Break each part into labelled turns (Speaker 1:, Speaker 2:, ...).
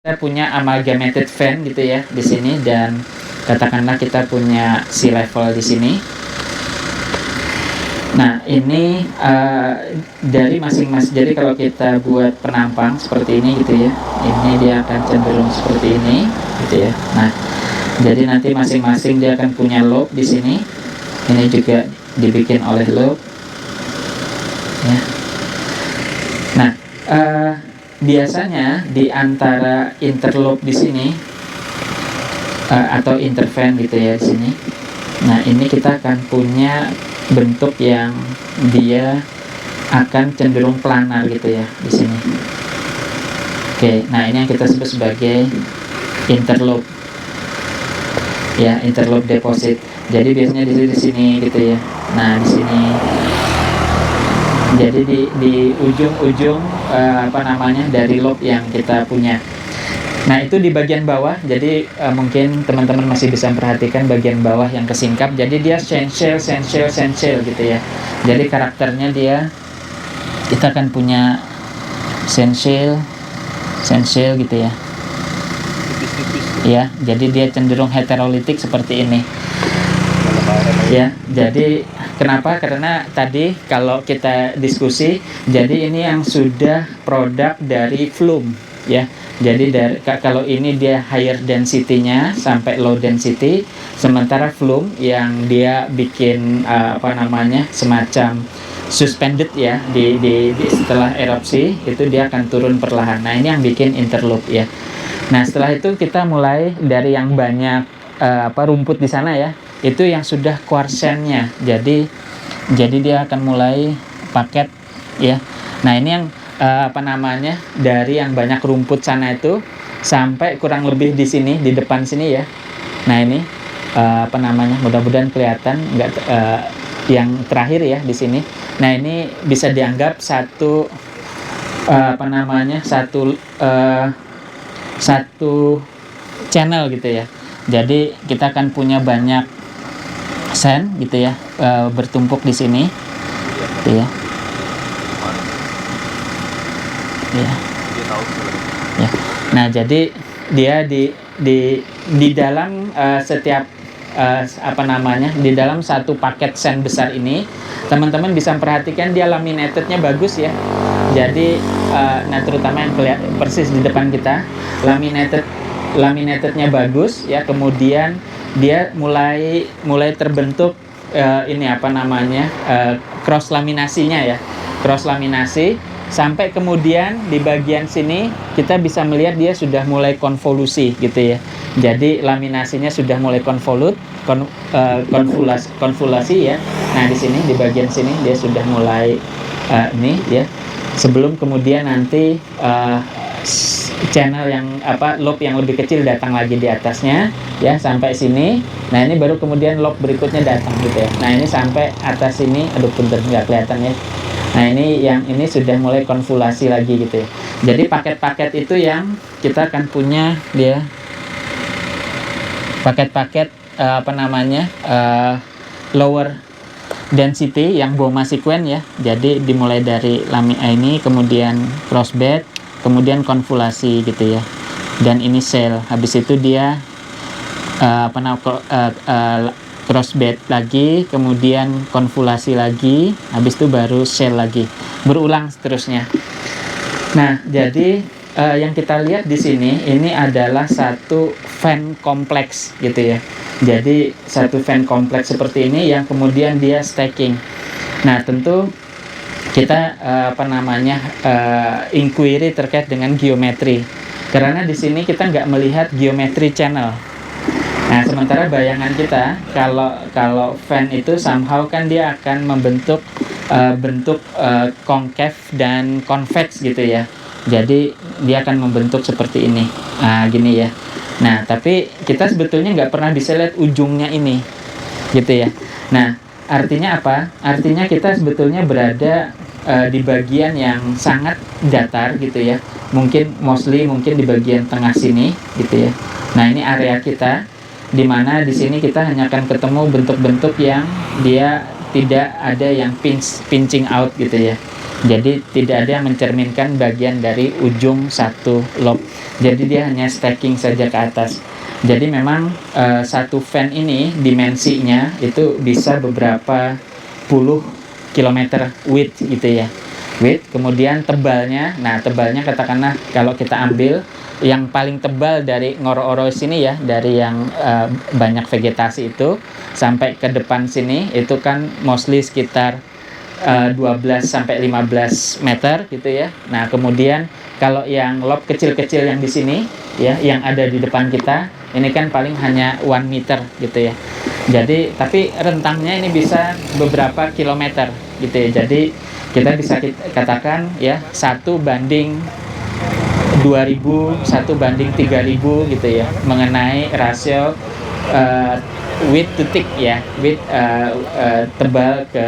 Speaker 1: Kita punya amalgamated fan gitu ya di sini, dan katakanlah kita punya sea level di sini. Nah, ini dari masing-masing. Jadi kalau kita buat penampang seperti ini gitu ya, ini dia akan cenderung seperti ini gitu ya. Nah, jadi nanti masing-masing dia akan punya lobe di sini. Ini juga dibikin oleh lobe ya. Nah, biasanya di antara interlobe di sini atau interfan gitu ya di sini. Nah, ini kita akan punya bentuk yang dia akan cenderung planar gitu ya di sini. Oke, nah ini yang kita sebut sebagai interlobe. Ya, interlobe deposit. Jadi biasanya di sini gitu ya. Nah, di sini. Jadi di ujung-ujung dari lobe yang kita punya. Nah, itu di bagian bawah. Jadi mungkin teman-teman masih bisa perhatikan bagian bawah yang kesingkap. Jadi dia sensile gitu ya. Jadi karakternya kita akan punya sensile gitu ya. Ya, jadi dia cenderung heterolitik seperti ini. Ya, jadi kenapa? Karena tadi kalau kita diskusi, jadi ini yang sudah produk dari Flume ya. Jadi kalau ini dia higher density-nya sampai low density, sementara Flume yang dia bikin semacam suspended ya di setelah erupsi itu dia akan turun perlahan. Nah, ini yang bikin interlobe ya. Nah, setelah itu kita mulai dari yang banyak rumput di sana ya. Itu yang sudah quartz-nya. Jadi dia akan mulai paket ya. Nah, ini yang dari yang banyak rumput sana itu sampai kurang lebih di sini, di depan sini ya. Nah, ini mudah-mudahan kelihatan yang terakhir ya di sini. Nah, ini bisa dianggap satu channel gitu ya. Jadi kita akan punya banyak sand gitu ya, bertumpuk di sini gitu ya. Ya. Nah, jadi dia di dalam setiap di dalam satu paket sand besar ini, teman-teman bisa perhatikan dia laminatednya bagus ya. Jadi terutama yang kelihatan persis di depan kita, laminatednya bagus ya. Kemudian dia mulai terbentuk cross laminasinya ya, cross laminasi, sampai kemudian di bagian sini kita bisa melihat dia sudah mulai konvolusi gitu ya. Jadi laminasinya sudah mulai konvolasi ya. Nah, di sini di bagian sini dia sudah mulai ini ya. Sebelum kemudian nanti channel yang lobe yang lebih kecil datang lagi di atasnya ya sampai sini. Nah, ini baru kemudian lobe berikutnya datang gitu ya. Nah, ini sampai atas sini, punten nggak kelihatan ya. Nah, ini sudah mulai konvolasi lagi gitu ya. Jadi paket-paket itu yang kita akan punya dia paket-paket lower density yang Boma sequence ya. Jadi dimulai dari ini, kemudian crossbed, kemudian konvolasi gitu ya. Dan ini cell. Habis itu dia crossbed lagi, kemudian konvolasi lagi, habis itu baru cell lagi. Berulang seterusnya. Nah, jadi yang kita lihat di sini ini adalah satu fan kompleks gitu ya. Jadi satu fan kompleks seperti ini yang kemudian dia stacking. Nah, tentu kita inquiry terkait dengan geometri. Karena di sini kita nggak melihat geometri channel. Nah, sementara bayangan kita kalau fan itu somehow kan dia akan membentuk bentuk concave dan convex gitu ya. Jadi dia akan membentuk seperti ini. Nah, gini ya. Nah, tapi kita sebetulnya nggak pernah bisa lihat ujungnya ini gitu ya. Nah, artinya apa? Artinya kita sebetulnya berada di bagian yang sangat datar gitu ya. Mungkin di bagian tengah sini gitu ya. Nah, ini area kita, di mana di sini kita hanya akan ketemu bentuk-bentuk yang dia tidak ada yang pinching out gitu ya. Jadi tidak ada yang mencerminkan bagian dari ujung satu lobe. Jadi dia hanya stacking saja ke atas. Jadi memang satu fan ini dimensinya itu bisa beberapa puluh kilometer width gitu ya. Width, kemudian tebalnya. Nah, tebalnya katakanlah kalau kita ambil yang paling tebal dari Ngoro-Oro sini ya, dari yang banyak vegetasi itu sampai ke depan sini itu kan mostly sekitar 12 sampai 15 meter gitu ya. Nah, kemudian kalau yang lob kecil-kecil yang di sini ya, yang ada di depan kita, ini kan paling hanya 1 meter gitu ya. Jadi, tapi rentangnya ini bisa beberapa kilometer gitu ya. Jadi, kita bisa katakan ya 1:2000, 1:3000 gitu ya, mengenai rasio width to thick ya, width tebal ke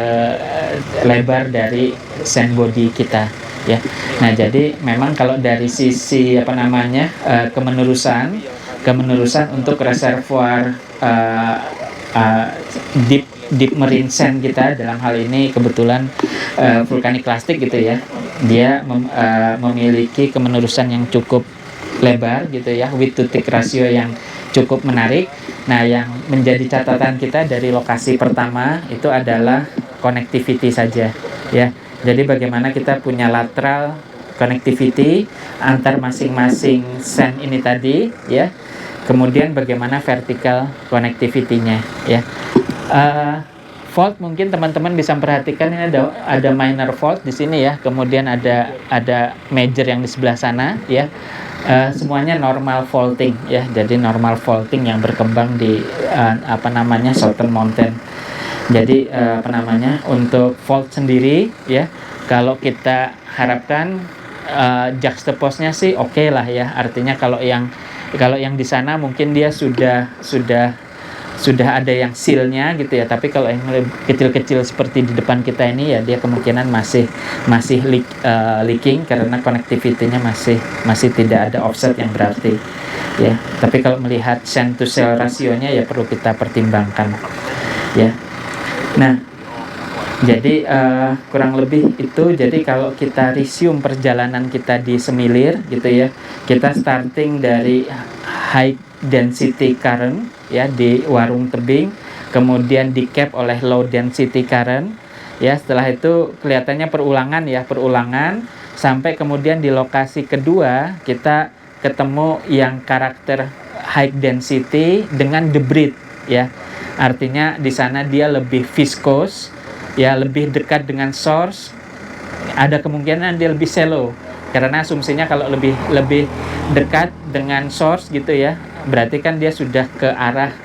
Speaker 1: lebar dari sand body kita ya. Nah, jadi memang kalau dari sisi kemenerusan untuk reservoir deep marine sand kita, dalam hal ini kebetulan vulkanik plastik gitu ya, dia memiliki kemenerusan yang cukup lebar gitu ya, width to thick rasio yang cukup menarik. Nah, yang menjadi catatan kita dari lokasi pertama itu adalah connectivity saja ya. Jadi bagaimana kita punya lateral connectivity antar masing-masing sand ini tadi ya. Kemudian bagaimana vertical connectivity-nya ya. Fault mungkin teman-teman bisa perhatikan ini ada minor fault di sini ya. Kemudian ada major yang di sebelah sana ya. Semuanya normal faulting ya. Jadi normal faulting yang berkembang di Southern Mountain. Jadi untuk fault sendiri ya, kalau kita harapkan juxtapose-nya sih oke lah ya. Artinya kalau yang di sana mungkin dia sudah ada yang seal-nya gitu ya, tapi kalau yang kecil-kecil seperti di depan kita ini ya, dia kemungkinan masih leaking karena connectivity-nya masih tidak ada offset yang berarti ya. Tapi kalau melihat sand to shell rasionya ya perlu kita pertimbangkan ya. Nah, jadi kurang lebih itu. Jadi kalau kita resume perjalanan kita di Semilir gitu ya, kita starting dari high density current ya di Warung Tebing, kemudian di cap oleh low density current ya. Setelah itu kelihatannya perulangan sampai kemudian di lokasi kedua kita ketemu yang karakter high density dengan debris ya. Artinya di sana dia lebih viscous ya, lebih dekat dengan source. Ada kemungkinan dia lebih shallow karena asumsinya kalau lebih dekat dengan source gitu ya, berarti kan dia sudah ke arah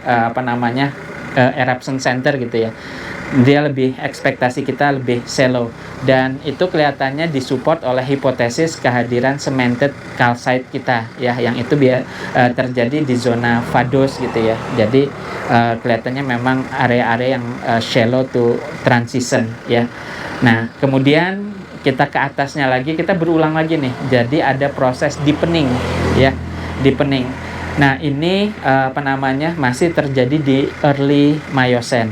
Speaker 1: eruption center gitu ya. Dia lebih, ekspektasi kita lebih shallow, dan itu kelihatannya disupport oleh hipotesis kehadiran cemented calcite kita ya, yang itu terjadi di zona Vados gitu ya. Jadi kelihatannya memang area-area yang shallow to transition ya. Nah, kemudian kita ke atasnya lagi, kita berulang lagi nih. Jadi ada proses deepening ya, deepening. Nah, ini masih terjadi di early Miocene.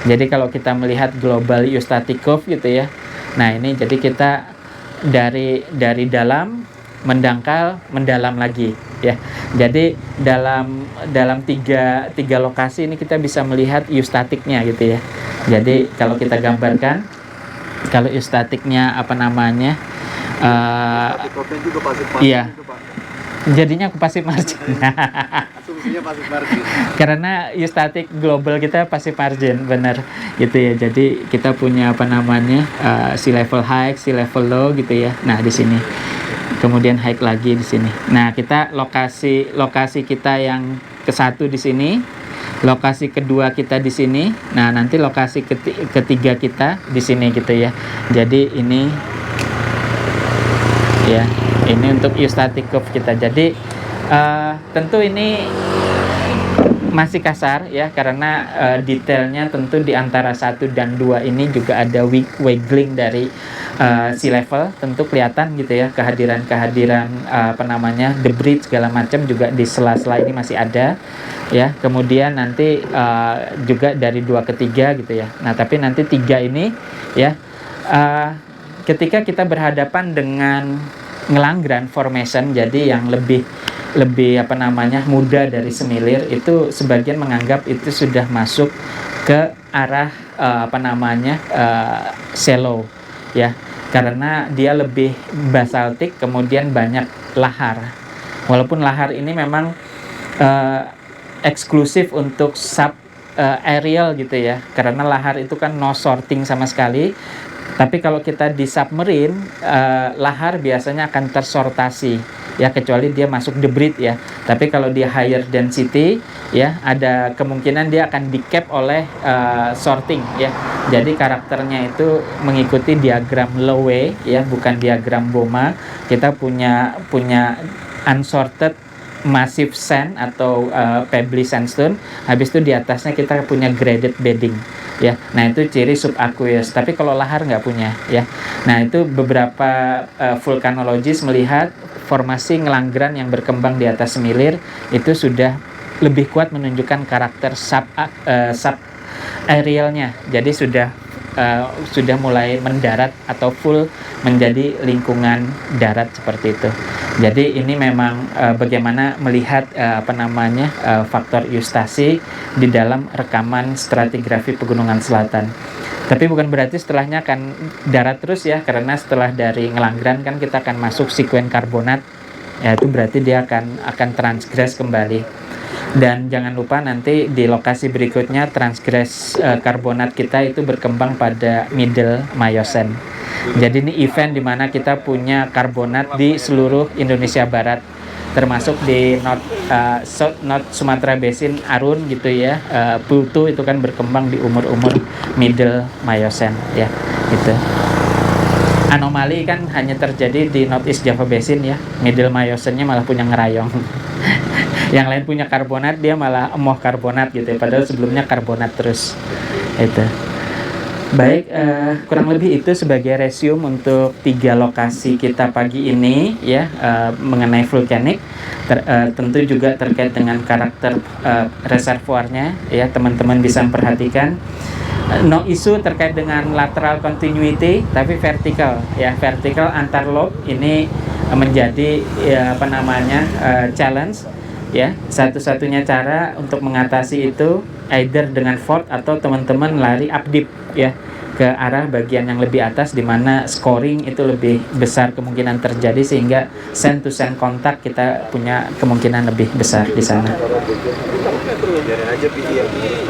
Speaker 1: Jadi kalau kita melihat global eustatic curve gitu ya. Nah, ini jadi kita dari dalam mendangkal mendalam lagi ya. Jadi dalam tiga lokasi ini kita bisa melihat eustatiknya gitu ya. Jadi kalau kita gambarkan, kalau eustatiknya iya, jadinya passive margin. Asumsinya passive margin. Karena eustatic global kita passive margin, benar gitu ya. Jadi kita punya sea level high, sea level low gitu ya. Nah, di sini. Kemudian high lagi di sini. Nah, kita lokasi kita yang ke-1 di sini, lokasi kedua kita di sini. Nah, nanti lokasi ketiga kita di sini gitu ya. Jadi ini ya, ini untuk eustatic curve kita. Jadi tentu ini masih kasar ya, karena detailnya tentu di antara 1 dan 2 ini juga ada wiggling dari sea level, tentu kelihatan gitu ya, kehadiran debris segala macam juga di sela-sela ini masih ada ya. Kemudian nanti juga dari 2 ke 3 gitu ya. Nah, tapi nanti 3 ini ya, ketika kita berhadapan dengan Ngelanggeran formation, jadi yang lebih muda dari semilir, itu sebagian menganggap itu sudah masuk ke arah shallow ya, karena dia lebih basaltik, kemudian banyak lahar. Walaupun lahar ini memang eksklusif untuk sub aerial gitu ya, karena lahar itu kan no sorting sama sekali. Tapi kalau kita di submarine, lahar biasanya akan tersortasi ya, kecuali dia masuk debris ya. Tapi kalau dia higher density ya, ada kemungkinan dia akan di-cap oleh sorting ya. Jadi karakternya itu mengikuti diagram Lowe ya, bukan diagram Boma. Kita punya unsorted massive sand atau pebbly sandstone. Habis itu di atasnya kita punya graded bedding ya. Nah, itu ciri subaqueous. Tapi kalau lahar nggak punya ya. Nah, itu beberapa vulkanologis melihat formasi Ngelanggeran yang berkembang di atas semilir itu sudah lebih kuat menunjukkan karakter sub aerialnya. Jadi sudah mulai mendarat atau full menjadi lingkungan darat seperti itu. Jadi ini memang bagaimana melihat faktor eustasi di dalam rekaman stratigrafi Pegunungan Selatan. Tapi bukan berarti setelahnya akan darat terus ya, karena setelah dari Ngelanggeran kan kita akan masuk sekuen karbonat. Ya, itu berarti dia akan transgres kembali. Dan jangan lupa nanti di lokasi berikutnya transgres karbonat kita itu berkembang pada Middle Miocene. Jadi ini event di mana kita punya karbonat di seluruh Indonesia Barat, termasuk di North Sumatera Basin, Arun gitu ya. Pluto itu kan berkembang di umur Middle Miocene ya, gitu. Anomali kan hanya terjadi di Northeast Java Basin ya. Middle Miocene-nya malah punya ngerayong. Yang lain punya karbonat, dia malah emoh karbonat gitu ya, padahal sebelumnya karbonat terus. Itu. Baik, kurang lebih itu sebagai resume untuk 3 lokasi kita pagi ini ya, mengenai vulkanik. Tentu juga terkait dengan karakter reservoirnya ya, teman-teman bisa memperhatikan. No isu terkait dengan lateral continuity, tapi vertical ya, vertical antar lobe ini menjadi challenge ya. Satu-satunya cara untuk mengatasi itu either dengan fault atau teman-teman lari up deep ya, ke arah bagian yang lebih atas, di mana scoring itu lebih besar kemungkinan terjadi, sehingga send to send kontak kita punya kemungkinan lebih besar di sana.